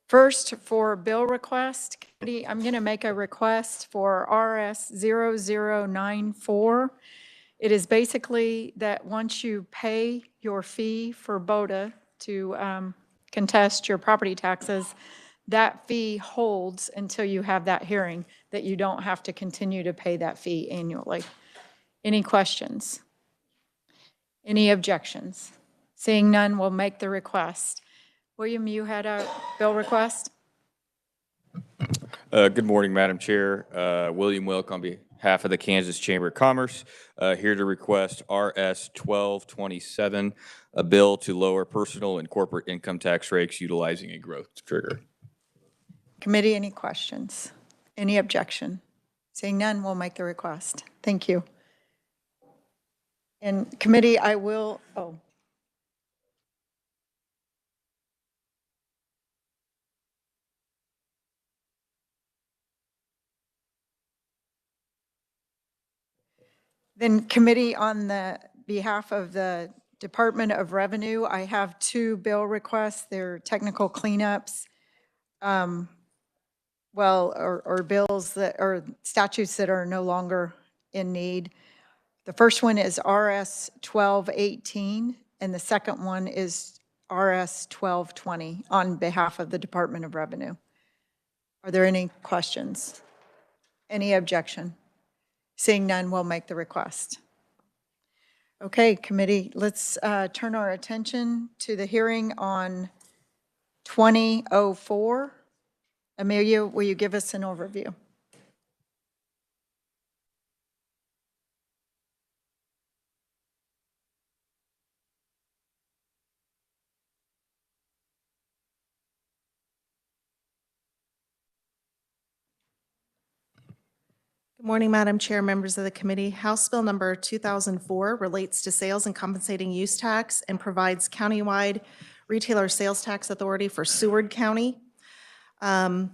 First, for bill request, I'm going to make a request for RS 0094. It is basically that once you pay your fee for BOTA to contest your property taxes, that fee holds until you have that hearing, that you don't have to continue to pay that fee annually. Any questions? Any objections? Seeing none, we'll make the request. William, you had a bill request? Good morning, Madam Chair. William Wilk on behalf of the Kansas Chamber of Commerce, here to request RS 1227, a bill to lower personal and corporate income tax rates utilizing a growth trigger. Committee, any questions? Any objection? Seeing none, we'll make the request. Thank you. And committee, I will, Then committee, on the behalf of the Department of Revenue, I have two bill requests. They're technical cleanups, or bills that, or statutes that are no longer in need. The first one is RS 1218, and the second one is RS 1220 on behalf of the Department of Revenue. Are there any questions? Any objection? Seeing none, we'll make the request. Okay, committee, let's turn our attention to the hearing on 2004. Amelia, will you give us an overview? Good morning, Madam Chair, members of the committee. House Bill number 2004 relates to sales and compensating use tax and provides countywide retailer sales tax authority for Seward County. The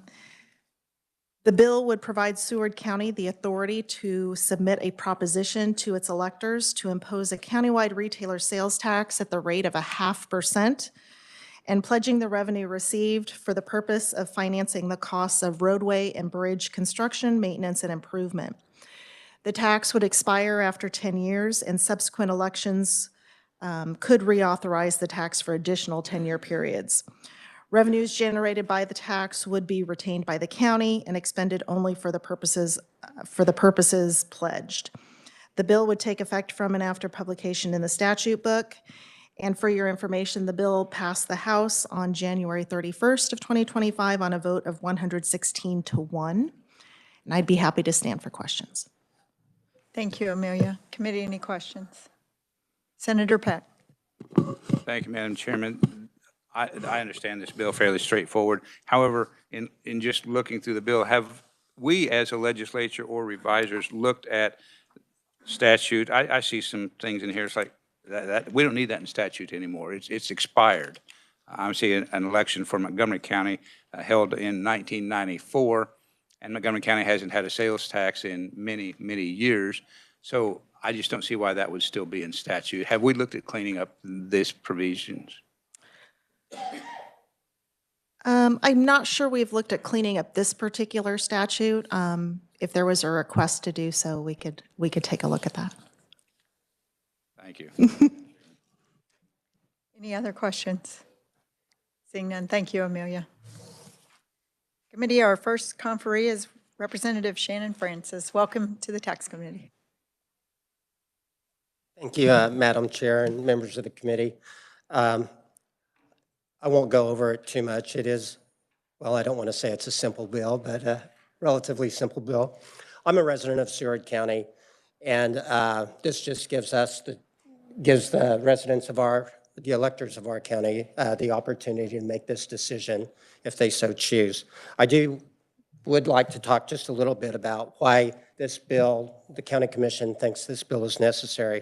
bill would provide Seward County the authority to submit a proposition to its electors to impose a countywide retailer sales tax at the rate of 0.5%, and pledging the revenue received for the purpose of financing the costs of roadway and bridge construction, maintenance, and improvement. The tax would expire after 10 years, and subsequent elections could reauthorize the tax for additional 10-year periods. Revenues generated by the tax would be retained by the county and expended only for the purposes pledged. The bill would take effect from and after publication in the statute book. And for your information, the bill passed the House on January 31st of 2025 on a vote of 116-1. And I'd be happy to stand for questions. Thank you, Amelia. Committee, any questions? Senator Peck. Thank you, Madam Chairman. I understand this bill fairly straightforward. However, in just looking through the bill, have we as a legislature or revisers looked at statute? I see some things in here, it's like, that we don't need that in statute anymore. It's expired. I'm seeing an election for Montgomery County held in 1994, and Montgomery County hasn't had a sales tax in many, many years. So I just don't see why that would still be in statute. Have we looked at cleaning up this provisions? I'm not sure we've looked at cleaning up this particular statute. If there was a request to do so, we could take a look at that. Thank you. Any other questions? Seeing none, thank you, Amelia. Committee, our first conferee is Representative Shannon Francis. Welcome to the Tax Committee. Thank you, Madam Chair and members of the committee. I won't go over it too much. It is, well, I don't want to say it's a simple bill, but a relatively simple bill. I'm a resident of Seward County, and this just gives the residents of the electors of our county the opportunity to make this decision if they so choose. I would like to talk just a little bit about why this bill, the county commission thinks this bill is necessary.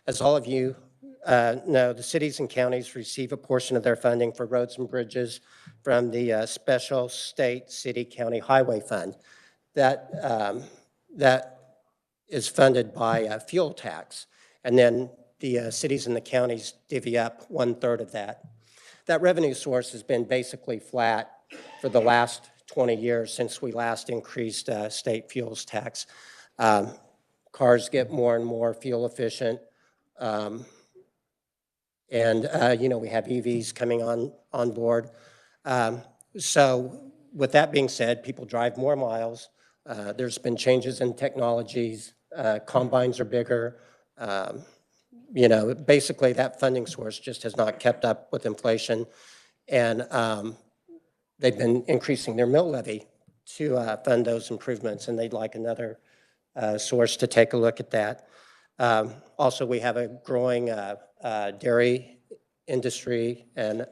As all of you know, the cities and counties receive a portion of their funding for roads and bridges from the special state city county highway fund that is funded by a fuel tax, and then the cities and the counties divvy up 1/3 of that. that revenue source has been basically flat for the last 20 years since we last increased state fuels tax. Cars get more and more fuel efficient. And, we have EVs coming on board. So with that being said, people drive more miles. There's been changes in technologies. Combines are bigger. Basically that funding source just has not kept up with inflation. And they've been increasing their mill levy to fund those improvements, and they'd like another source to take a look at that. Also, we have a growing dairy industry and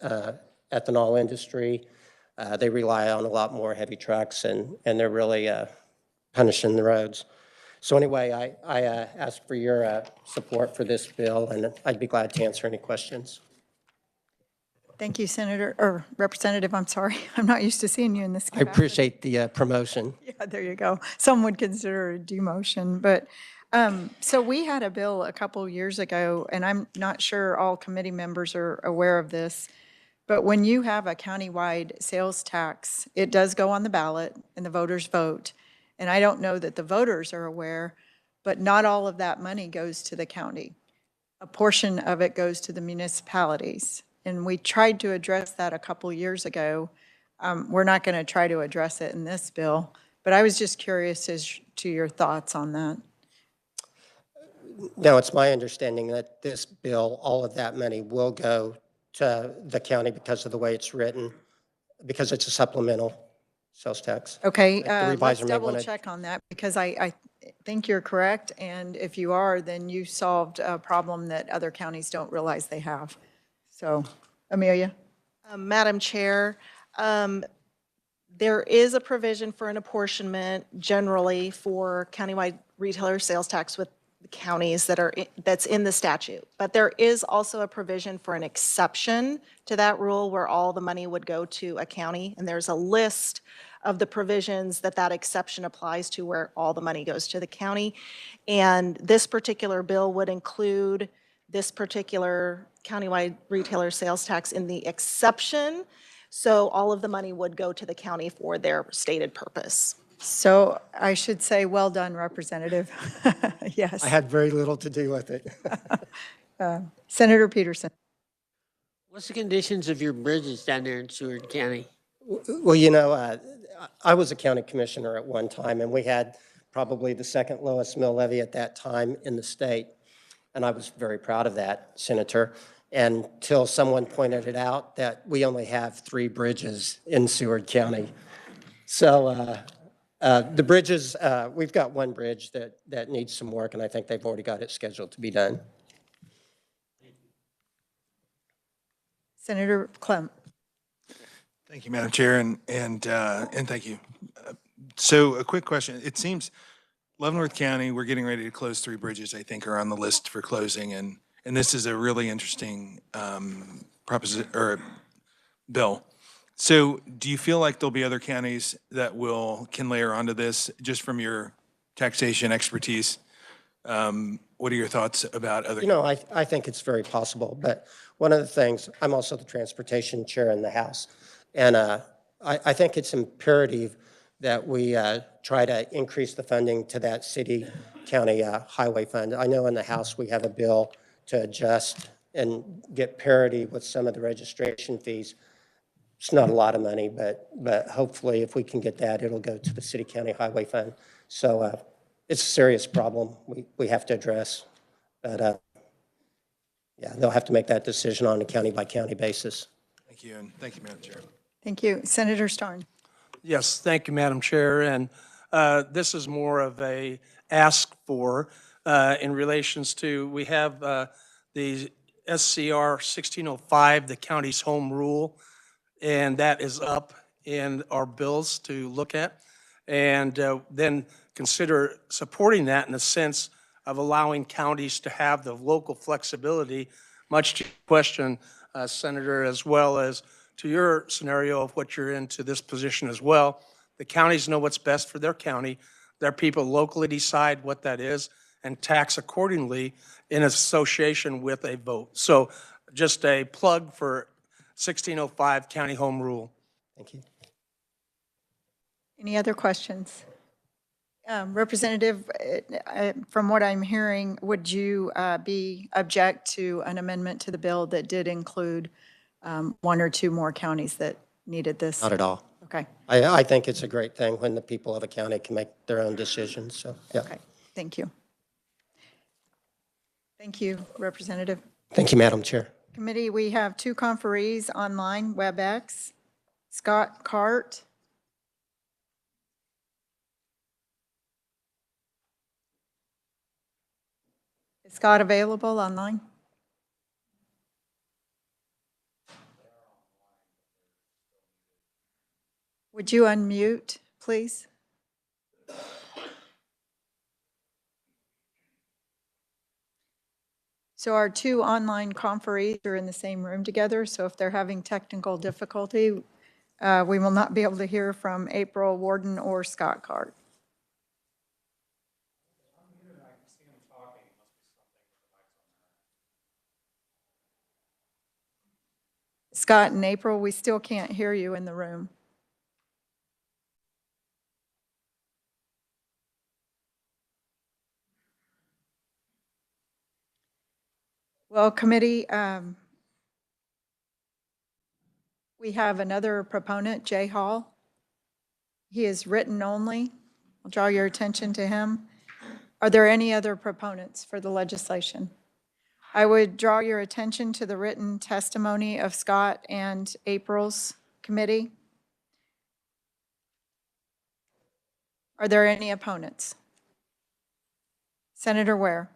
ethanol industry. They rely on a lot more heavy trucks, and they're really punishing the roads. So anyway, I ask for your support for this bill, and I'd be glad to answer any questions. Thank you, Senator, or Representative, I'm sorry. I'm not used to seeing you in this I capacity. appreciate the promotion. Yeah, there you go. Some would consider a demotion, but, so we had a bill a couple years ago, and I'm not sure all committee members are aware of this, but when you have a countywide sales tax, it does go on the ballot and the voters vote. And I don't know that the voters are aware, but not all of that money goes to the county. A portion of it goes to the municipalities. And we tried to address that a couple years ago. We're not going to try to address it in this bill, but I was just curious as to your thoughts on that. No, it's my understanding that this bill, all of that money will go to the county because of the way it's written, because it's a supplemental sales tax. Okay, The let's revisor may wanna- double check on that because I think you're correct. And if you are, then you solved a problem that other counties don't realize they have. So, Amelia? Madam Chair, there is a provision for an apportionment generally for countywide retailer sales tax with the counties that's in the statute. But there is also a provision for an exception to that rule where all the money would go to a county. And there's a list of the provisions that exception applies to where all the money goes to the county. And this particular bill would include this particular countywide retailer sales tax in the exception. So all of the money would go to the county for their stated purpose. So I should say, well done, Representative. Yes. I had very little to do with it. Senator Peterson. What's the conditions of your bridges down there in Seward County? Well, I was a county commissioner at one time, and we had probably the second lowest mill levy at that time in the state. And I was very proud of that, Senator, until someone pointed it out that we only have 3 bridges in Seward County. So the bridges, we've got one bridge that needs some work, and I think they've already got it scheduled to be done. Senator Clem. Thank you, Madam Chair, and thank you. So a quick question. It seems Leavenworth County, we're getting ready to close 3 bridges, I think, are on the list for closing, and this is a really interesting proposition or bill. So do you feel like there'll be other counties that can layer onto this just from your taxation expertise? What are your thoughts about other? I think it's very possible, but one of the things, I'm also the transportation chair in the House, and I think it's imperative that we try to increase the funding to that city-county highway fund. I know in the House we have a bill to adjust and get parity with some of the registration fees. It's not a lot of money, but hopefully if we can get that, it'll go to the city-county highway fund. So it's a serious problem we have to address. But yeah, they'll have to make that decision on a county-by-county basis. Thank you, and thank you, Madam Chair. Thank you. Senator Starn. Yes, thank you, Madam Chair. And this is more of a ask for in relations to, we have the SCR 1605, the county's home rule, and that is up in our bills to look at. And then consider supporting that in the sense of allowing counties to have the local flexibility, much to your question, Senator, as well as to your scenario of what you're into this position as well. The counties know what's best for their county. Their people locally decide what that is and tax accordingly in association with a vote. So just a plug for 1605 County Home Rule. Thank you. Any other questions? Representative, from what I'm hearing, would you be object to an amendment to the bill that did include one or two more counties that needed this? Not at all. Okay, I think it's a great thing when the people of a county can make their own decisions, so, yeah. okay, thank you. Thank you, Representative. Thank you, Madam Chair. Committee, we have two conferees online, WebEx. Scott Cart. Is Scott available online? Would you unmute, please? So our two online conferees are in the same room together, so if they're having technical difficulty, we will not be able to hear from April Warden or Scott Cart. Scott and April, we still can't hear you in the room. Well, committee, we have another proponent, Jay Hall. He is written only. I'll draw your attention to him. Are there any other proponents for the legislation? I would draw your attention to the written testimony of Scott and April's committee. Are there any opponents? Senator Ware.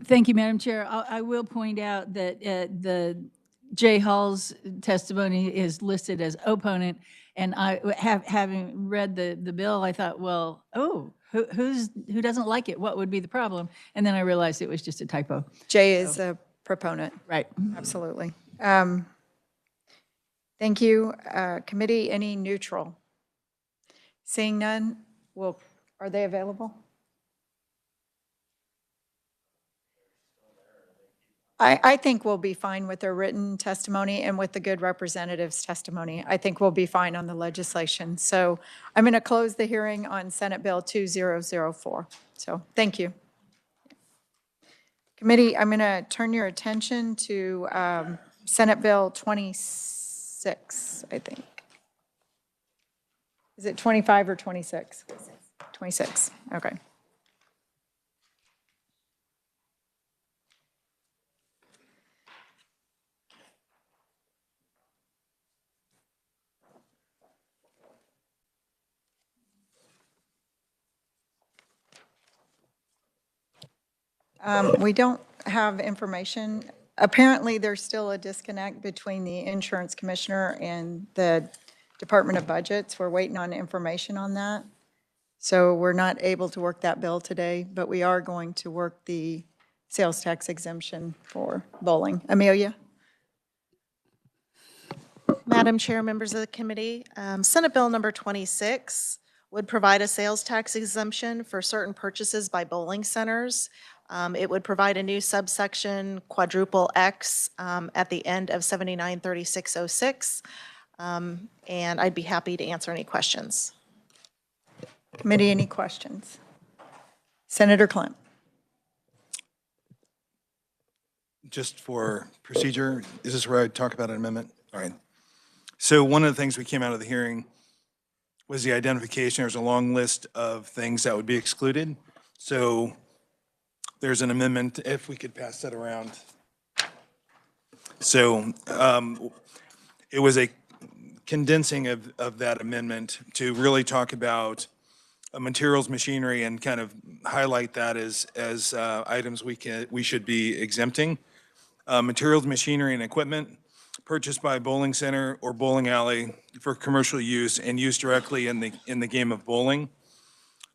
Thank you, Madam Chair. I will point out that the Jay Hall's testimony is listed as opponent, and having read the bill, I thought, well, who doesn't like it? What would be the problem? And then I realized it was just a typo. Jay is a proponent. Right. Absolutely. Thank you. Committee, any neutral? Seeing none, are they available? I think we'll be fine with their written testimony and with the good representative's testimony. I think we'll be fine on the legislation. So I'm going to close the hearing on Senate Bill 2004. So thank you. Committee, I'm going to turn your attention to Senate Bill 26, I think. Is it 25 or 26? 26, okay. We don't have information. Apparently, there's still a disconnect between the insurance commissioner and the Department of Budgets. We're waiting on information on that. So we're not able to work that bill today, but we are going to work the sales tax exemption for bowling. Amelia? Madam Chair, members of the committee, Senate Bill number 26 would provide a sales tax exemption for certain purchases by bowling centers. It would provide a new subsection quadruple X at the end of 793606. And I'd be happy to answer any questions. Committee, any questions? Senator Clem. Just for procedure, is this where I talk about an amendment? All right. So one of the things we came out of the hearing was the identification. There's a long list of things that would be excluded. So there's an amendment, if we could pass that around. So it was a condensing of that amendment to really talk about materials, machinery, and kind of highlight that as items we should be exempting. Materials, machinery, and equipment purchased by a bowling center or bowling alley for commercial use and used directly in the game of bowling.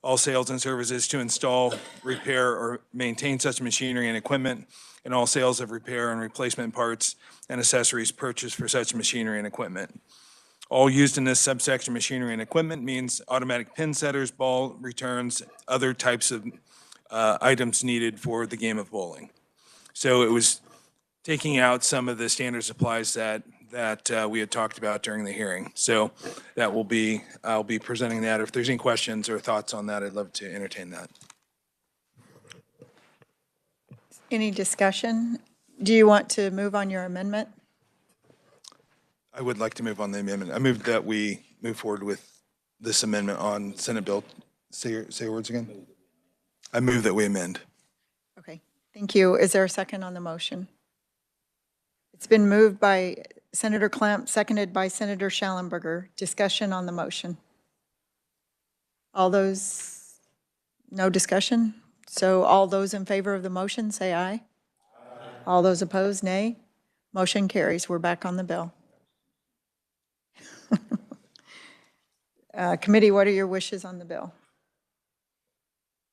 All sales and services to install, repair, or maintain such machinery and equipment, and all sales of repair and replacement parts and accessories purchased for such machinery and equipment. All used in this subsection machinery and equipment means automatic pin setters, ball returns, other types of items needed for the game of bowling. So it was taking out some of the standard supplies that that we had talked about during the hearing. So that will be, I'll be presenting that. If there's any questions or thoughts on that, I'd love to entertain that. Any discussion? Do you want to move on your amendment? I would like to move on the amendment. I move that we move forward with this amendment on Senate Bill, say your words again. I move that we amend. Okay, thank you. Is there a second on the motion? It's been moved by Senator Klemp, seconded by Senator Schallenberger. Discussion on the motion. All those, no discussion? So all those in favor of the motion, say aye. All those opposed, nay. Motion carries. We're back on the bill. Committee, what are your wishes on the bill?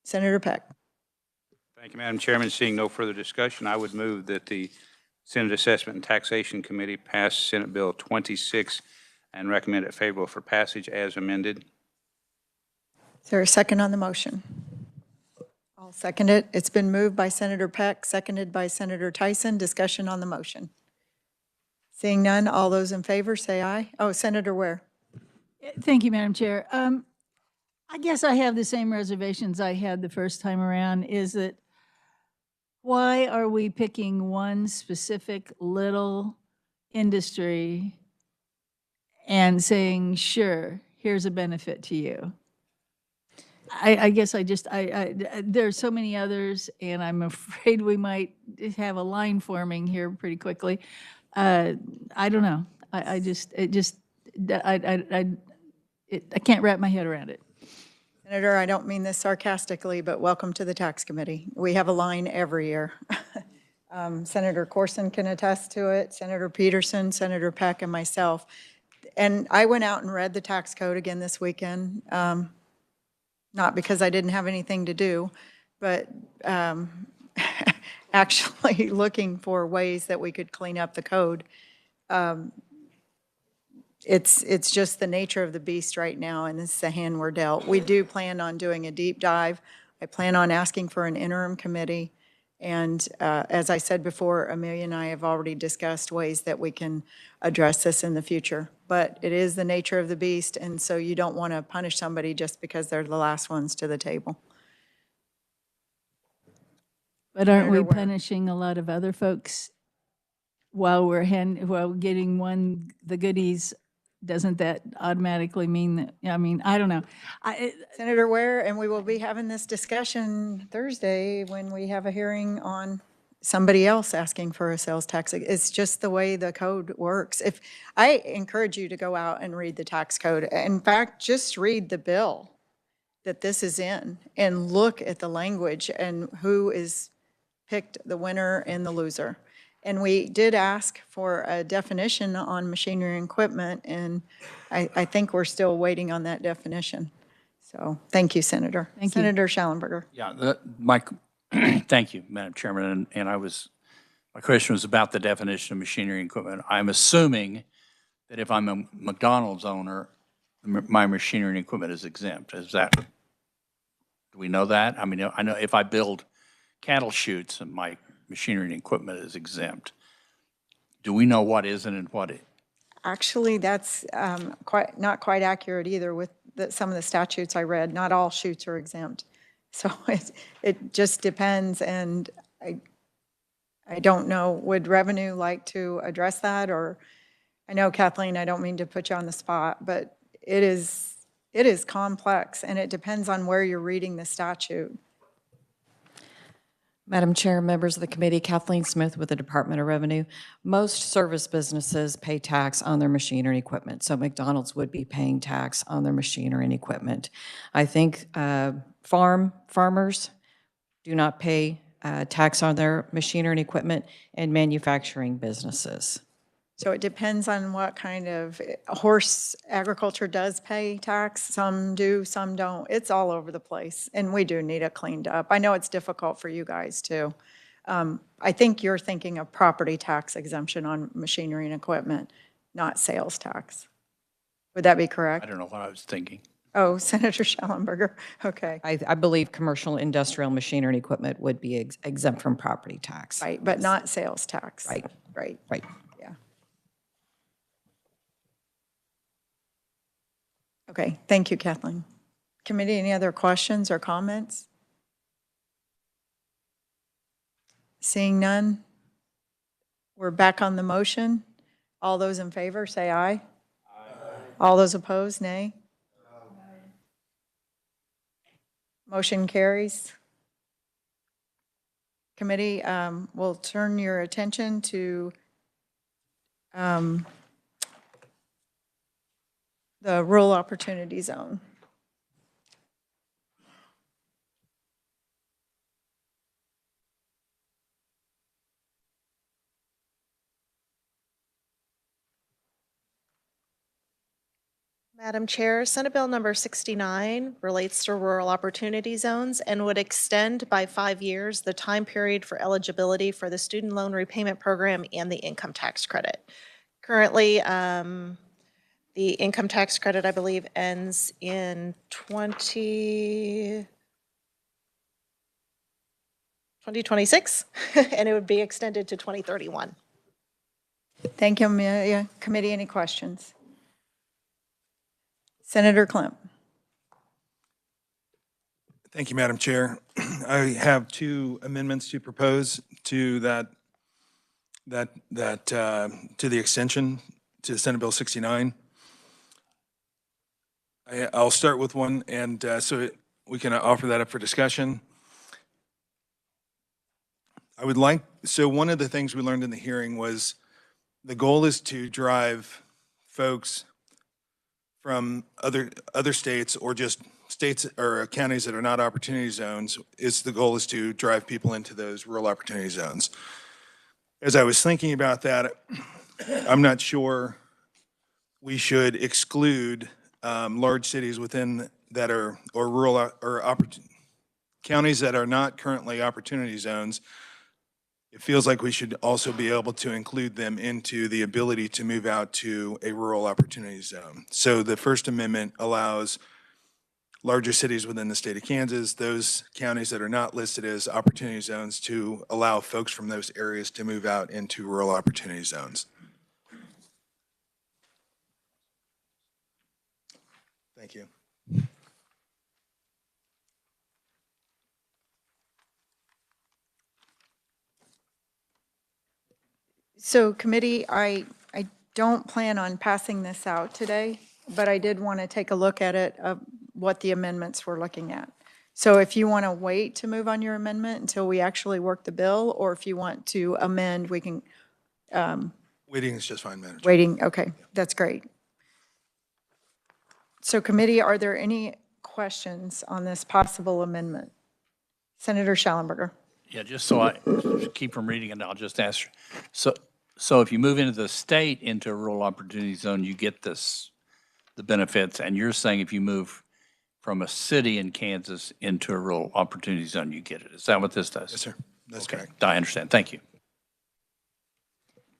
Senator Peck. Thank you, Madam Chairman. Seeing no further discussion, I would move that the Senate Assessment and Taxation Committee pass Senate Bill 26 and recommend it favorable for passage as amended. Is there a second on the motion? I'll second it. It's been moved by Senator Peck, seconded by Senator Tyson. Discussion on the motion. Seeing none, all those in favor say aye. Oh, Senator Ware. Thank you, Madam Chair. I guess I have the same reservations I had the first time around, is that why are we picking one specific little industry and saying, sure, here's a benefit to you? I guess there's so many others, and I'm afraid we might have a line forming here pretty quickly. I don't know. I can't wrap my head around it. Senator, I don't mean this sarcastically, but welcome to the Tax Committee. We have a line every year. Senator Corson can attest to it, Senator Peterson, Senator Peck, and myself. And I went out and read the tax code again this weekend, not because I didn't have anything to do, but actually looking for ways that we could clean up the code. It's just the nature of the beast right now, and this is the hand we're dealt. We do plan on doing a deep dive. I plan on asking for an interim committee. And as I said before, Amelia and I have already discussed ways that we can address this in the future. But it is the nature of the beast, and so you don't want to punish somebody just because they're the last ones to the table. But aren't we Senator Ware. punishing a lot of other folks while we're getting the goodies? Doesn't that automatically mean that, I mean, I don't know. Senator Ware, and we will be having this discussion Thursday when we have a hearing on somebody else asking for a sales tax. It's just the way the code works. If I encourage you to go out and read the tax code. In fact, just read the bill that this is in and look at the language and who is picked the winner and the loser. And we did ask for a definition on machinery and equipment, and I think we're still waiting on that definition. So thank you, Senator. Thank you. Senator Schallenberger. Yeah, thank you, Madam Chairman. And my question was about the definition of machinery and equipment. I'm assuming that if I'm a McDonald's owner, my machinery and equipment is exempt. Do we know that? I mean, I know if I build cattle chutes and my machinery and equipment is exempt. Do we know what isn't and what is? Actually, that's not quite accurate either with some of the statutes I read. Not all chutes are exempt. So it just depends, and I don't know, would revenue like to address that? Or, I know, Kathleen, I don't mean to put you on the spot, but it is complex, and it depends on where you're reading the statute. Madam Chair, members of the committee, Kathleen Smith with the Department of Revenue. Most service businesses pay tax on their machinery and equipment, so McDonald's would be paying tax on their machinery and equipment. I think farmers do not pay tax on their machinery and equipment, and manufacturing businesses. So it depends on what kind of horse agriculture does pay tax. Some do, some don't. It's all over the place, and we do need it cleaned up. I know it's difficult for you guys too. I think you're thinking of property tax exemption on machinery and equipment, not sales tax. Would that be correct? I don't know what I was thinking. Oh, Senator Schallenberger, okay. I believe commercial industrial machinery and equipment would be exempt from property tax. Right, but not sales tax. Right. Right. Right. Yeah. Okay, thank you, Kathleen. Committee, any other questions or comments? Seeing none, we're back on the motion. All those in favor, say aye. Aye. All those opposed, nay. Motion carries. Committee, will turn your attention to the Rural Opportunity Zone. Madam Chair, Senate Bill number 69 relates to rural opportunity zones and would extend by 5 years the time period for eligibility for the student loan repayment program and the income tax credit. Currently, the income tax credit, I believe, ends in 2026, and it would be extended to 2031. Thank you, Amelia. Committee, any questions? Senator Klemp. Thank you, Madam Chair. I have two amendments to propose to to the extension to Senate Bill 69. I'll start with one, and we can offer that up for discussion. So one of the things we learned in the hearing was the goal is to drive folks from other states or just states or counties that are not opportunity zones. The goal is to drive people into those rural opportunity zones. As I was thinking about that, I'm not sure we should exclude large cities within that are, or rural, or counties that are not currently opportunity zones. It feels like we should also be able to include them into the ability to move out to a rural opportunity zone. So the First Amendment allows larger cities within the state of Kansas, those counties that are not listed as opportunity zones, to allow folks from those areas to move out into rural opportunity zones. Thank you. So committee, I don't plan on passing this out today, but I did want to take a look at it, of what the amendments we're looking at. So if you want to wait to move on your amendment until we actually work the bill, or if you want to amend, we can. Waiting is just fine, Madam Chair. Waiting, okay, that's great. So committee, are there any questions on this possible amendment? Senator Schallenberger. Yeah, just so I keep from reading it, I'll just ask. So if you move into the state into a rural opportunity zone, you get the benefits, and you're saying if you move from a city in Kansas into a rural opportunity zone, you get it. Is that what this does? Yes, sir. That's correct. I understand. Thank you.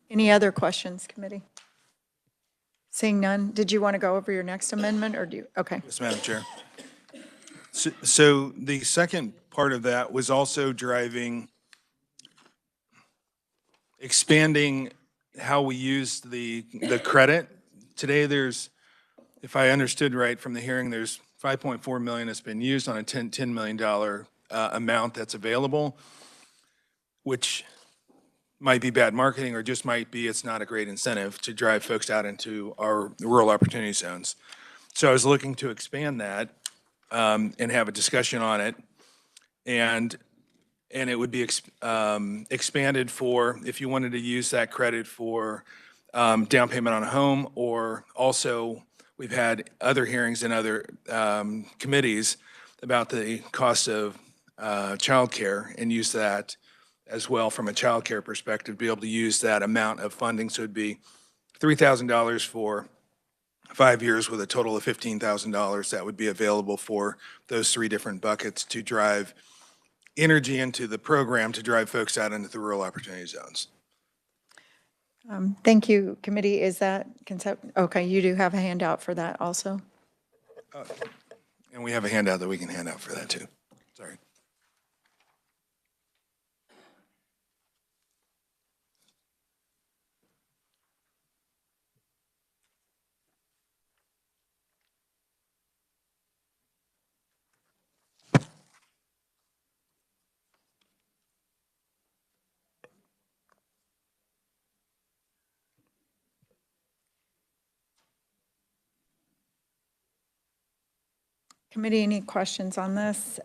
Any other questions, committee? Seeing none, did you want to go over your next amendment, or do you, okay. Yes, Madam Chair. So the second part of that was also expanding how we use the credit. Today there's, if I understood right from the hearing, there's 5.4 million that's been used on a $10 million amount that's available, which might be bad marketing, or just might be it's not a great incentive to drive folks out into our rural opportunity zones. So I was looking to expand that and have a discussion on it, and it would be expanded for if you wanted to use that credit for down payment on a home, or also we've had other hearings in other committees about the cost of childcare, and use that as well from a childcare perspective, be able to use that amount of funding. So it'd be $3,000 for 5 years with a total of $15,000 that would be available for those three different buckets to drive energy into the program to drive folks out into the rural opportunity zones. Thank you, committee. Is that concept? Okay, you do have a handout for that also? And we have a handout that we can hand out for that too. Sorry. Committee, any questions on this?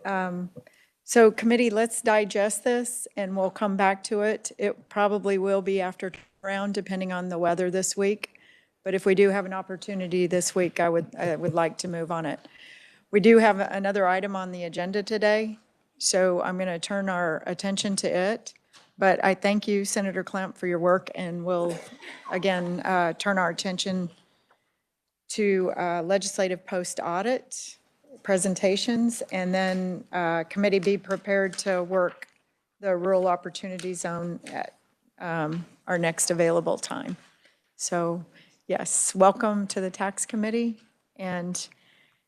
So committee, let's digest this and we'll come back to it. It probably will be after round, depending on the weather this week. But if we do have an opportunity this week, I would like to move on it. We do have another item on the agenda today, so I'm going to turn our attention to it. But I thank you, Senator Klemp, for your work, and we'll, again, turn our attention to legislative post-audit presentations, and then committee be prepared to work the rural opportunity zone at our next available time. So yes, welcome to the tax committee. And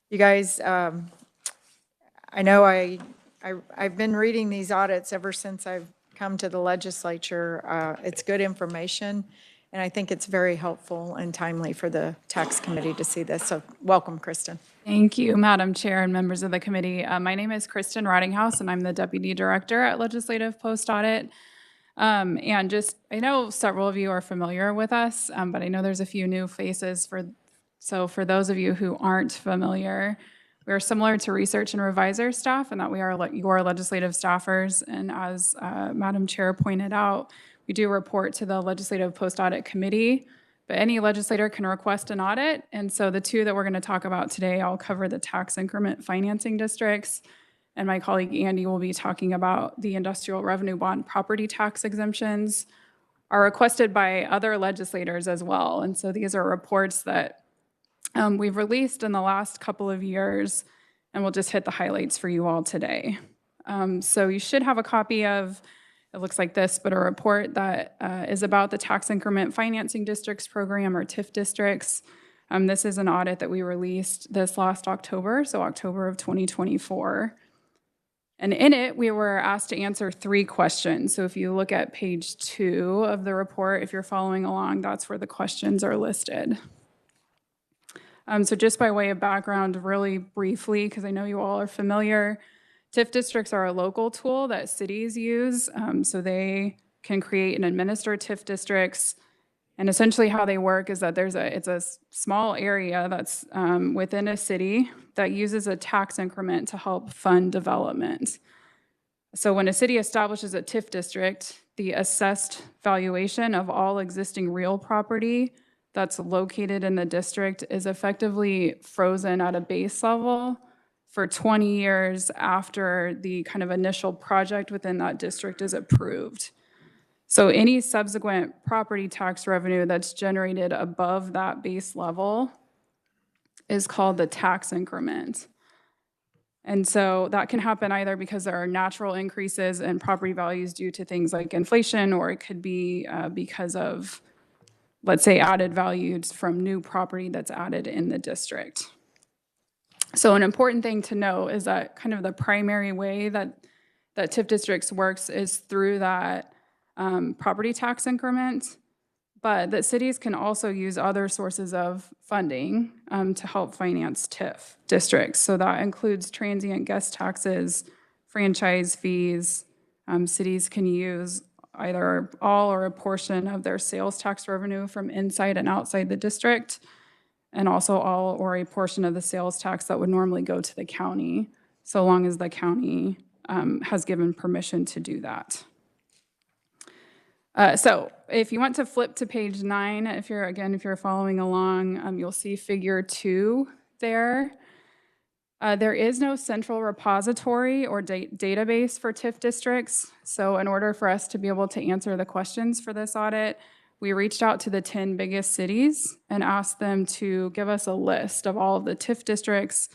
you guys, I know I've been reading these audits ever since I've come to the legislature. It's good information, and I think it's very helpful and timely for the tax committee to see this. So welcome, Kristen. Thank you, Madam Chair and members of the committee. My name is Kristen Ridinghouse, and I'm the Deputy Director at Legislative Post Audit. And just, I know several of you are familiar with us, but I know there's a few new faces. So for those of you who aren't familiar, we are similar to research and revisor staff in that we are your legislative staffers. And as Madam Chair pointed out, we do report to the Legislative Post Audit Committee, but any legislator can request an audit. And so the two that we're going to talk about today, I'll cover the tax increment financing districts, and my colleague Andy will be talking about the industrial revenue bond property tax exemptions are requested by other legislators as well. And so these are reports that we've released in the last couple of years, and we'll just hit the highlights for you all today. So you should have a copy of, it looks like this, but a report that is about the tax increment financing districts program, or TIF districts. This is an audit that we released this last October, so October of 2024. And in it, we were asked to answer 3 questions. So if you look at page 2 of the report, if you're following along, that's where the questions are listed. So just by way of background, really briefly, because I know you all are familiar, TIF districts are a local tool that cities use. So they can create and administer TIF districts. And essentially how they work is that it's a small area that's within a city that uses a tax increment to help fund development. So when a city establishes a TIF district, the assessed valuation of all existing real property that's located in the district is effectively frozen at a base level for 20 years after the kind of initial project within that district is approved. So any subsequent property tax revenue that's generated above that base level is called the tax increment. And so that can happen either because there are natural increases in property values due to things like inflation, or it could be because of, let's say, added values from new property that's added in the district. So an important thing to know is that kind of the primary way that TIF districts works is through that property tax increment, but that cities can also use other sources of funding to help finance TIF districts. So that includes transient guest taxes, franchise fees. Cities can use either all or a portion of their sales tax revenue from inside and outside the district, and also all or a portion of the sales tax that would normally go to the county, so long as the county has given permission to do that. So if you want to flip to page 9, if you're following along, you'll see figure 2 there. There is no central repository or database for TIF districts. So in order for us to be able to answer the questions for this audit, we reached out to the 10 biggest cities and asked them to give us a list of all of the TIF districts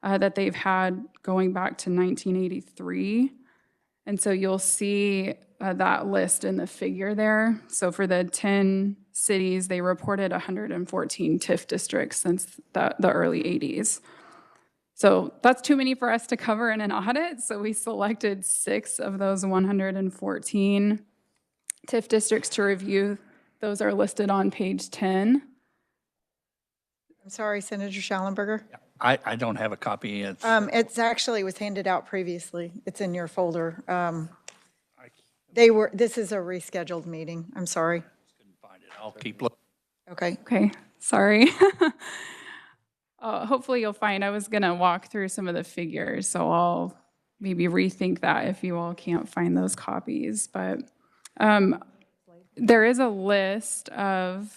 that they've had going back to 1983. And so you'll see that list in the figure there. So for the 10 cities, they reported 114 TIF districts since the early 80s. So that's too many for us to cover in an audit. So we selected 6 of those 114 TIF districts to review. Those are listed on page 10. I'm sorry, Senator Schallenberger. I don't have a copy. It's actually was handed out previously. It's in your folder. This is a rescheduled meeting. I'm sorry. Couldn't find it. I'll keep looking. Okay. Okay, sorry. hopefully you'll find, I was going to walk through some of the figures, so I'll maybe rethink that if you all can't find those copies. But there is a list of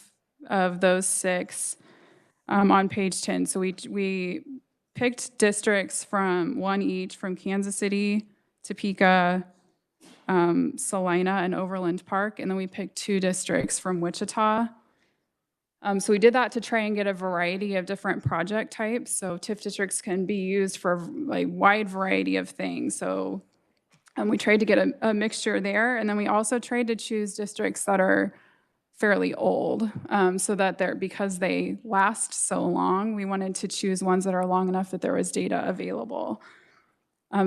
those 6 on page 10. So we picked districts from 1 each from Kansas City, Topeka, Salina, and Overland Park, and then we picked 2 districts from Wichita. So we did that to try and get a variety of different project types. So TIF districts can be used for a wide variety of things. So we tried to get a mixture there, and then we also tried to choose districts that are fairly old, so that because they last so long, we wanted to choose ones that are long enough that there was data available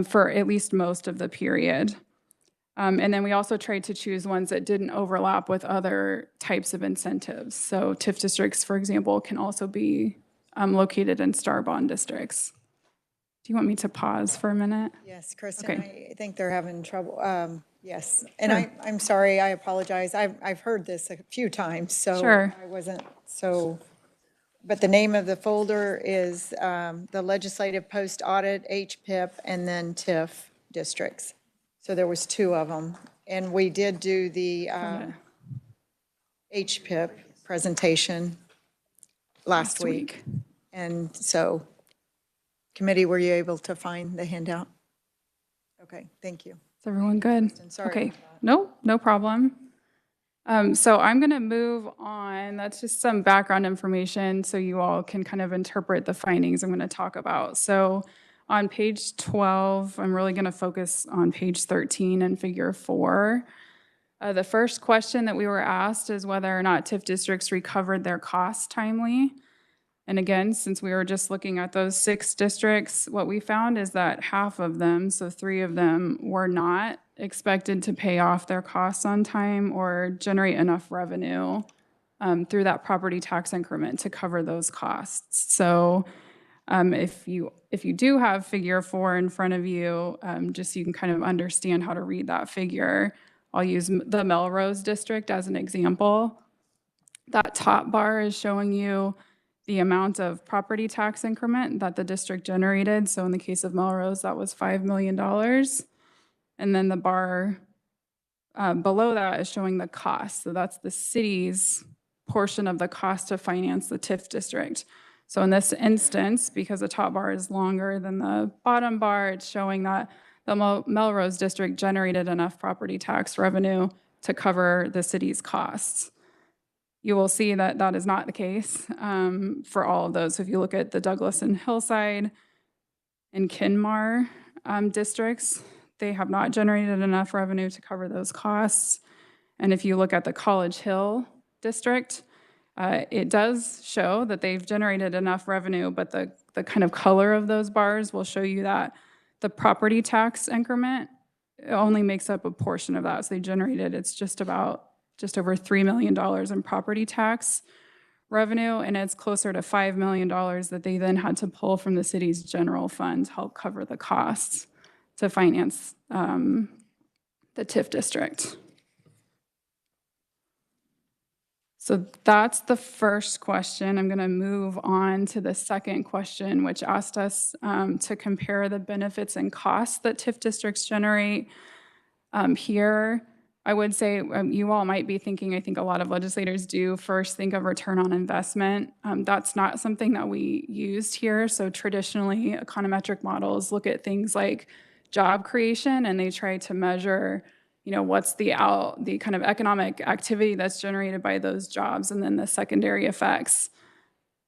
for at least most of the period. And then we also tried to choose ones that didn't overlap with other types of incentives. So TIF districts, for example, can also be located in star bond districts. Do you want me to pause for a minute? Yes, Kristen, Okay. I think they're having trouble. Yes, and Sure. I'm sorry, I apologize. I've heard this a few times, so Sure. I wasn't so, but the name of the folder is the Legislative Post Audit, HPIP, and then TIF districts. So there was 2 of them, and we did do the HPIP presentation last week. And so, committee, were you able to find the handout? Okay, thank you. Is everyone good? Sorry Okay, about no problem. So I'm going to move on. That's just some background information so you all can kind of interpret the findings I'm going to talk about. So on page 12, I'm really going to focus on page 13 and figure 4. The first question that we were asked is whether or not TIF districts recovered their costs timely. And again, since we were just looking at those 6 districts, what we found is that half of them, so 3 of them, were not expected to pay off their costs on time or generate enough revenue through that property tax increment to cover those costs. So if you do have figure 4 in front of you, just so you can kind of understand how to read that figure, I'll use the Melrose district as an example. That top bar is showing you the amount of property tax increment that the district generated. So in the case of Melrose, that was $5 million. And then the bar below that is showing the cost. So that's the city's portion of the cost to finance the TIF district. So in this instance, because the top bar is longer than the bottom bar, it's showing that the Melrose district generated enough property tax revenue to cover the city's costs. You will see that that is not the case for all of those. So if you look at the Douglas and Hillside and Kinmar districts, they have not generated enough revenue to cover those costs. And if you look at the College Hill district, it does show that they've generated enough revenue, but the kind of color of those bars will show you that the property tax increment only makes up a portion of that. So they generated, it's just over $3 million in property tax revenue, and it's closer to $5 million that they then had to pull from the city's general fund to help cover the costs to finance the TIF district. So that's the first question. I'm going to move on to the second question, which asked us to compare the benefits and costs that TIF districts generate. Here, I would say you all might be thinking, I think a lot of legislators do, first think of return on investment. That's not something that we used here. So traditionally, econometric models look at things like job creation, and they try to measure, what's the kind of economic activity that's generated by those jobs, and then the secondary effects.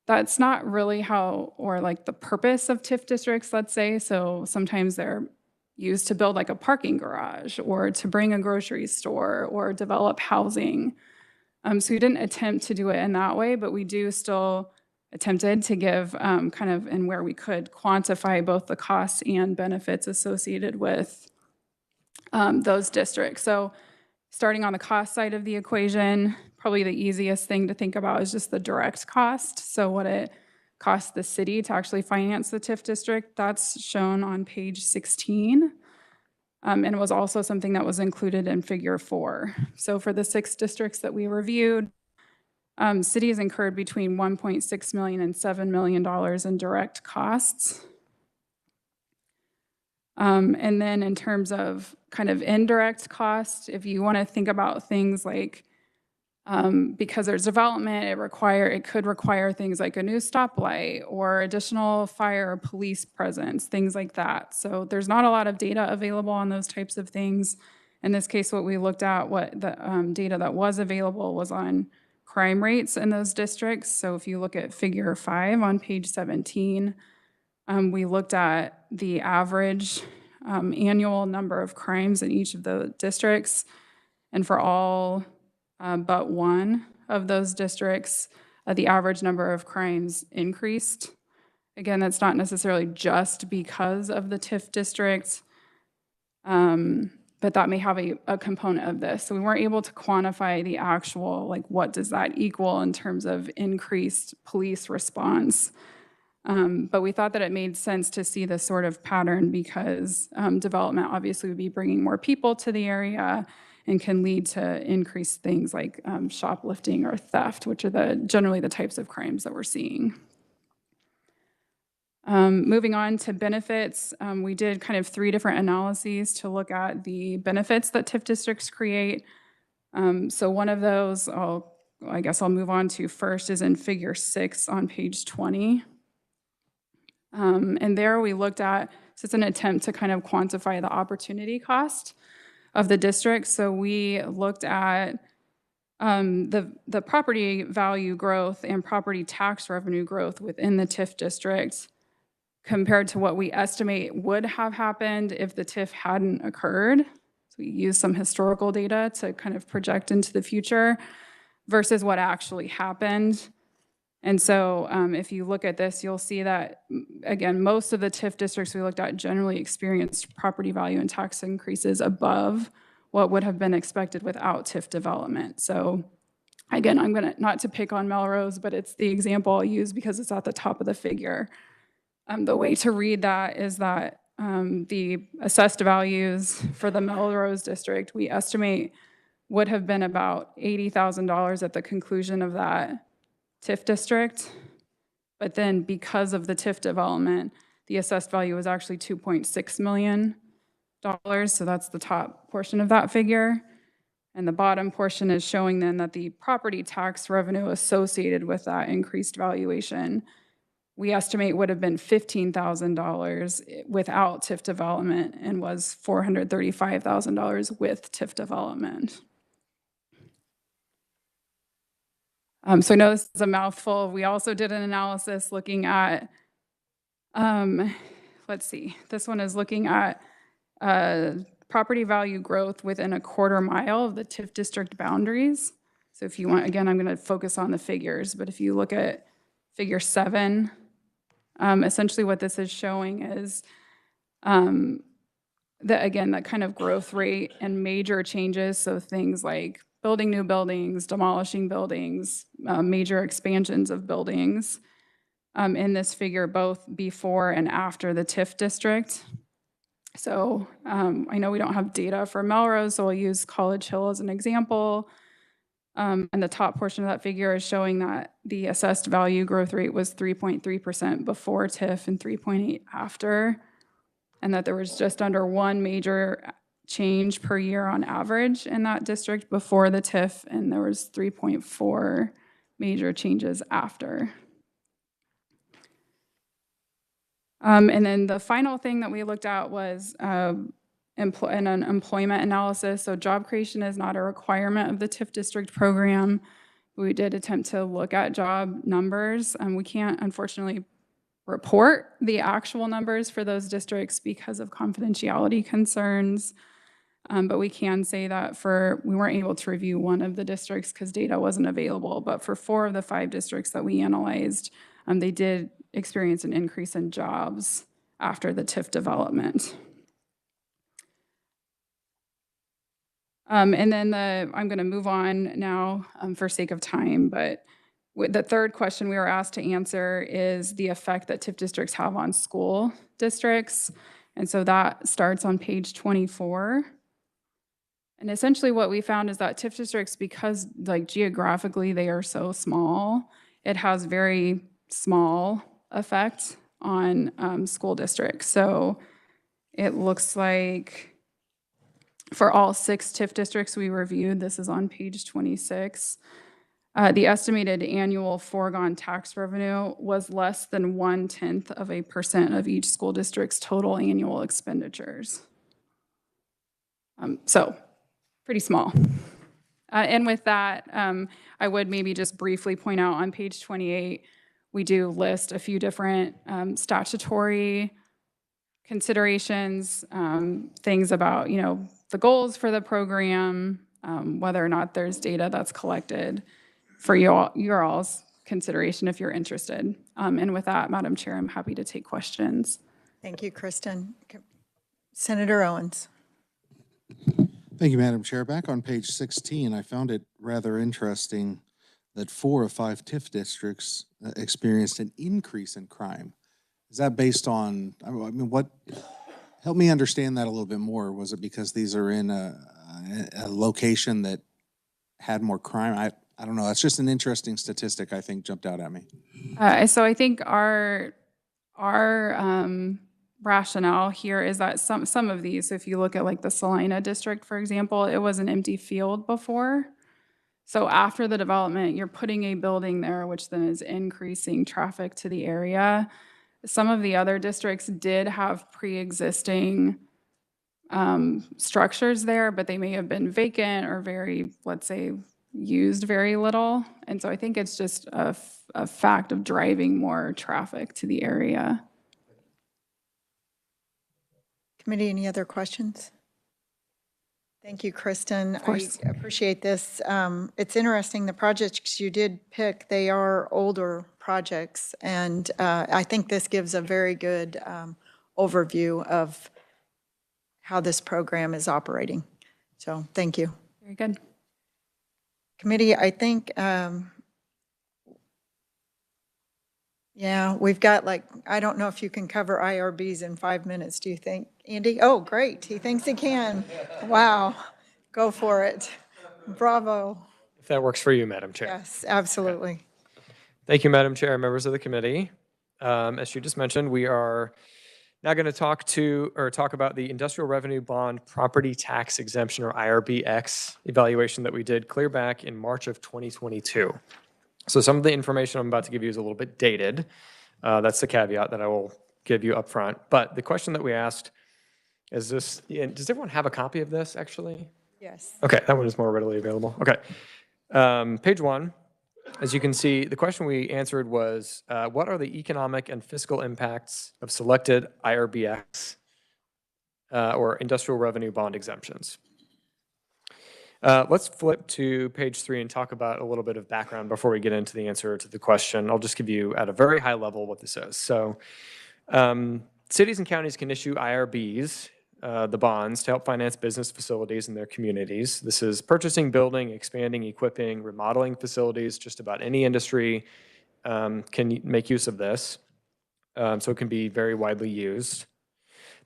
That's not really how, or like the purpose of TIF districts, let's say. So sometimes they're used to build like a parking garage or to bring a grocery store or develop housing. So we didn't attempt to do it in that way, but we do still attempted to give kind of, and where we could, quantify both the costs and benefits associated with those districts. So starting on the cost side of the equation, probably the easiest thing to think about is just the direct cost. So what it costs the city to actually finance the TIF district, that's shown on page 16. And it was also something that was included in figure 4. So for the 6 districts that we reviewed, Cities incurred between $1.6 million and $7 million in direct costs. And then in terms of kind of indirect costs, if you want to think about things like, because there's development, it could require things like a new stoplight or additional fire or police presence, things like that. So there's not a lot of data available on those types of things. In this case, what we looked at, what the data that was available was on crime rates in those districts. So if you look at figure 5 on page 17, we looked at the average annual number of crimes in each of the districts. And for all but one of those districts, the average number of crimes increased. Again, that's not necessarily just because of the TIF district, but that may have a component of this. So we weren't able to quantify the actual, like, what does that equal in terms of increased police response. But we thought that it made sense to see this sort of pattern because development obviously would be bringing more people to the area and can lead to increased things like shoplifting or theft, which are generally the types of crimes that we're seeing. Moving on to benefits, we did kind of 3 different analyses to look at the benefits that TIF districts create. So one of those, I guess I'll move on to first, is in figure 6 on page 20. And there we looked at, so it's an attempt to kind of quantify the opportunity cost of the district. So we looked at the property value growth and property tax revenue growth within the TIF district compared to what we estimate would have happened if the TIF hadn't occurred. So we used some historical data to kind of project into the future versus what actually happened. And so if you look at this, you'll see that, again, most of the TIF districts we looked at generally experienced property value and tax increases above what would have been expected without TIF development. So again, I'm going to, not to pick on Melrose, but it's the example I'll use because it's at the top of the figure. The way to read that is that the assessed values for the Melrose district, we estimate would have been about $80,000 at the conclusion of that TIF district, but then because of the TIF development, the assessed value was actually $2.6 million. So that's the top portion of that figure. And the bottom portion is showing then that the property tax revenue associated with that increased valuation, we estimate would have been $15,000 without TIF development and was $435,000 with TIF development. So I know this is a mouthful. We also did an analysis looking at, let's see, this one is looking at property value growth within a quarter mile of the TIF district boundaries. So if you want, again, I'm going to focus on the figures, but if you look at figure 7, essentially what this is showing is that, again, that kind of growth rate and major changes. So things like building new buildings, demolishing buildings, major expansions of buildings in this figure, both before and after the TIF district. So I know we don't have data for Melrose, so I'll use College Hill as an example. And the top portion of that figure is showing that the assessed value growth rate was 3.3% before TIF and 3.8% after, and that there was just under 1 major change per year on average in that district before the TIF, and there was 3.4 major changes after. And then the final thing that we looked at was an employment analysis. So job creation is not a requirement of the TIF district program. We did attempt to look at job numbers. We can't, unfortunately, report the actual numbers for those districts because of confidentiality concerns. But we can say that we weren't able to review one of the districts because data wasn't available. But for 4 of the 5 districts that we analyzed, they did experience an increase in jobs after the TIF development. And then I'm going to move on now for sake of time, but the third question we were asked to answer is the effect that TIF districts have on school districts. And so that starts on page 24. And essentially what we found is that TIF districts, because like geographically they are so small, it has very small effect on school districts. So it looks like for all 6 TIF districts we reviewed, this is on page 26, the estimated annual foregone tax revenue was less than 0.1% of each school district's total annual expenditures. So pretty small. And with that, I would maybe just briefly point out on page 28, we do list a few different statutory considerations, things about, you know, the goals for the program, whether or not there's data that's collected for your all's consideration if you're interested. And with that, Madam Chair, I'm happy to take questions. Thank you, Kristen. Senator Owens. Thank you, Madam Chair. Back on page 16, I found it rather interesting that 4 of 5 TIF districts experienced an increase in crime. Is that based on, I mean, what, help me understand that a little bit more. Was it because these are in a location that had more crime? I don't know. That's just an interesting statistic I think jumped out at me. So I think our rationale here is that some of these, if you look at like the Salina district, for example, it was an empty field before. So after the development, you're putting a building there, which then is increasing traffic to the area. Some of the other districts did have pre-existing structures there, but they may have been vacant or very, let's say, used very little. And so I think it's just a fact of driving more traffic to the area. Committee, any other questions? Thank you, Kristen. Of course. I appreciate this. It's interesting, the projects you did pick, they are older projects, and I think this gives a very good overview of how this program is operating. So thank you. Very good. Committee, I think, yeah, we've got like, I don't know if you can cover IRBs in 5 minutes, do you think? Andy? Oh, great, he thinks he can. Wow, go for it. Bravo. If that works for you, Madam Chair. Yes, absolutely. Okay. Thank you, Madam Chair, members of the committee. As you just mentioned, we are now going to talk about the industrial revenue bond property tax exemption, or IRBX, evaluation that we did clear back in March of 2022. So some of the information I'm about to give you is a little bit dated. That's the caveat that I will give you up front. But the question that we asked is this, does everyone have a copy of this actually? Yes. Okay, that one is more readily available. Okay. Page 1, as you can see, the question we answered was, what are the economic and fiscal impacts of selected IRBX or industrial revenue bond exemptions? Let's flip to page 3 and talk about a little bit of background before we get into the answer to the question. I'll just give you at a very high level what this is. So cities and counties can issue IRBs, the bonds, to help finance business facilities in their communities. This is purchasing, building, expanding, equipping, remodeling facilities. Just about any industry can make use of this. So it can be very widely used.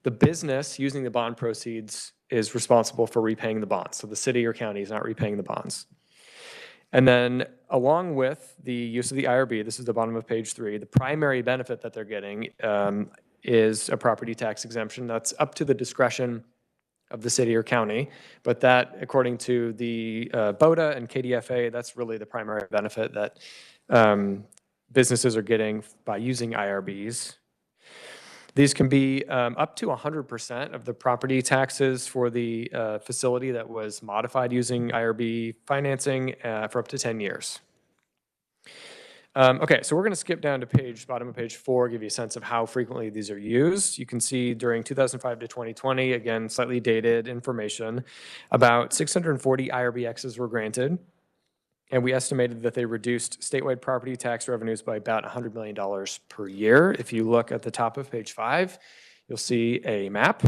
The business using the bond proceeds is responsible for repaying the bonds. So the city or county is not repaying the bonds. And then along with the use of the IRB, this is the bottom of page 3, the primary benefit that they're getting is a property tax exemption. That's up to the discretion of the city or county. But that, according to the BOTA and KDFA, that's really the primary benefit that businesses are getting by using IRBs. These can be up to 100% of the property taxes for the facility that was modified using IRB financing for up to 10 years. Okay, so we're going to skip down to bottom of page 4, give you a sense of how frequently these are used. You can see during 2005 to 2020, again, slightly dated information, about 640 IRBXs were granted. And we estimated that they reduced statewide property tax revenues by about $100 million per year. If you look at the top of page 5, you'll see a map.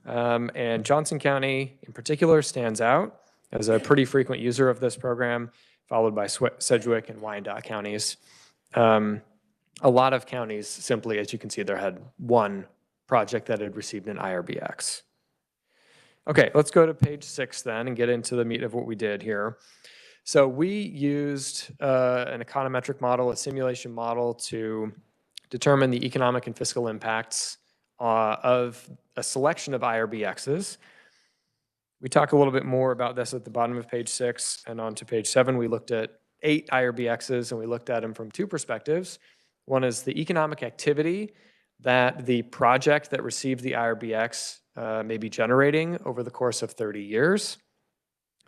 And Johnson County in particular stands out as a pretty frequent user of this program, followed by Sedgwick and Wyandotte counties. A lot of counties simply, as you can see there, had one project that had received an IRBX. Okay, let's go to page 6 then and get into the meat of what we did here. So we used an econometric model, a simulation model, to determine the economic and fiscal impacts of a selection of IRBXs. We talk a little bit more about this at the bottom of page 6 and on to page 7. We looked at 8 IRBXs and we looked at them from 2 perspectives. One is the economic activity that the project that received the IRBX may be generating over the course of 30 years.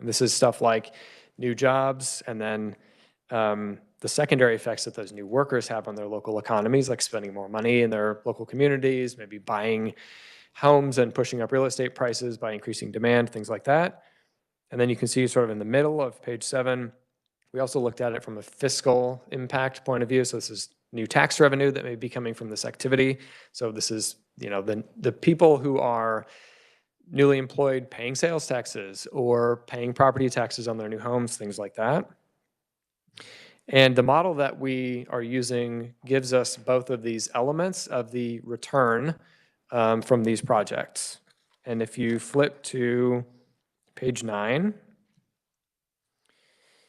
And this is stuff like new jobs, and then the secondary effects that those new workers have on their local economies, like spending more money in their local communities, maybe buying homes and pushing up real estate prices by increasing demand, things like that. And then you can see sort of in the middle of page 7, we also looked at it from a fiscal impact point of view. So this is new tax revenue that may be coming from this activity. So this is, the people who are newly employed paying sales taxes or paying property taxes on their new homes, things like that. And the model that we are using gives us both of these elements of the return from these projects. And if you flip to page 9,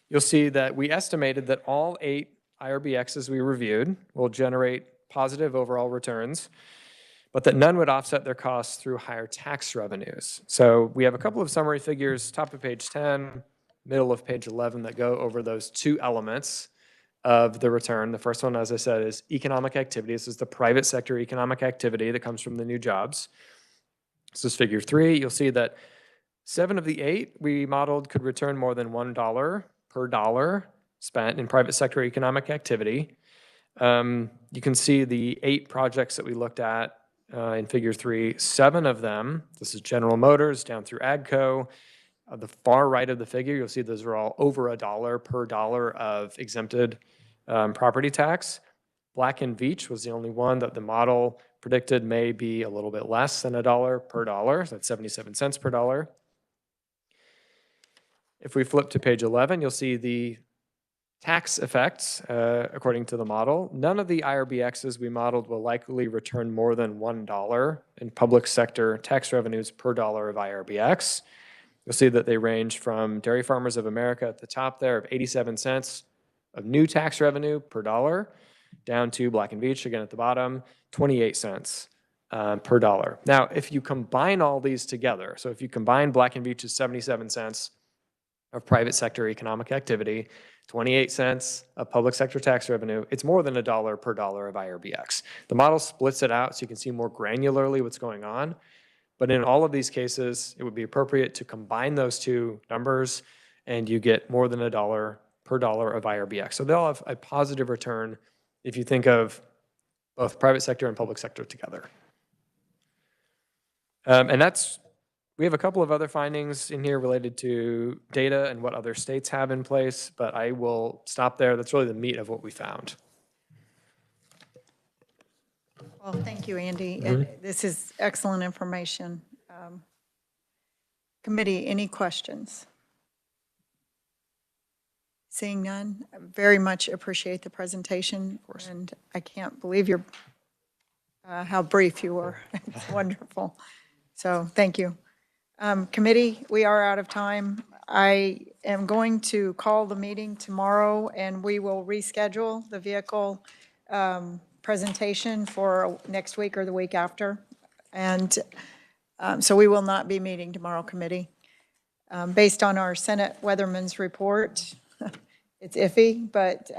you'll see that we estimated that all 8 IRBXs we reviewed will generate positive overall returns, but that none would offset their costs through higher tax revenues. So we have a couple of summary figures, top of page 10, middle of page 11, that go over those 2 elements of the return. The first one, as I said, is economic activity. This is the private sector economic activity that comes from the new jobs. This is figure 3. You'll see that 7 of the 8 we modeled could return more than $1 per dollar spent in private sector economic activity. You can see the 8 projects that we looked at in figure 3, 7 of them, this is General Motors down through AGCO. The far right of the figure, you'll see those are all over $1 per dollar of exempted property tax. Black & Veatch was the only one that the model predicted may be a little bit less than $1 per dollar. So that's 77 cents per dollar. If we flip to page 11, you'll see the tax effects according to the model. None of the IRBXs we modeled will likely return more than $1 in public sector tax revenues per dollar of IRBX. You'll see that they range from Dairy Farmers of America at the top there of 87 cents of new tax revenue per dollar, down to Black & Veatch, again at the bottom, 28 cents per dollar. Now, if you combine all these together, so if you combine Black & Veatch's 77 cents of private sector economic activity, 28 cents of public sector tax revenue, it's more than $1 per dollar of IRBX. The model splits it out so you can see more granularly what's going on. But in all of these cases, it would be appropriate to combine those 2 numbers and you get more than $1 per dollar of IRBX. So they'll have a positive return if you think of both private sector and public sector together. And we have a couple of other findings in here related to data and what other states have in place, but I will stop there. That's really the meat of what we found. Well, thank you, Andy. And this is excellent information. Committee, any questions? Seeing none, I very much appreciate the presentation. Of course. And I can't believe how brief you were. It's wonderful. So thank you. Committee, we are out of time. I am going to call the meeting tomorrow, and we will reschedule the vehicle presentation for next week or the week after. And so we will not be meeting tomorrow, committee. Based on our Senate weatherman's report, it's iffy, but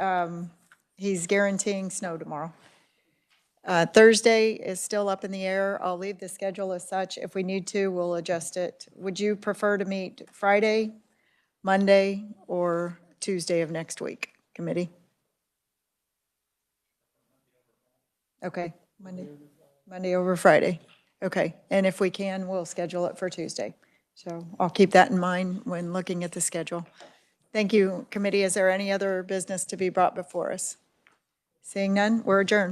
he's guaranteeing snow tomorrow. Thursday is still up in the air. I'll leave the schedule as such. If we need to, we'll adjust it. Would you prefer to meet Friday, Monday, or Tuesday of next week, committee? Okay, Monday over Friday. Okay, and if we can, we'll schedule it for Tuesday. So I'll keep that in mind when looking at the schedule. Thank you, committee. Is there any other business to be brought before us? Seeing none, we're adjourned.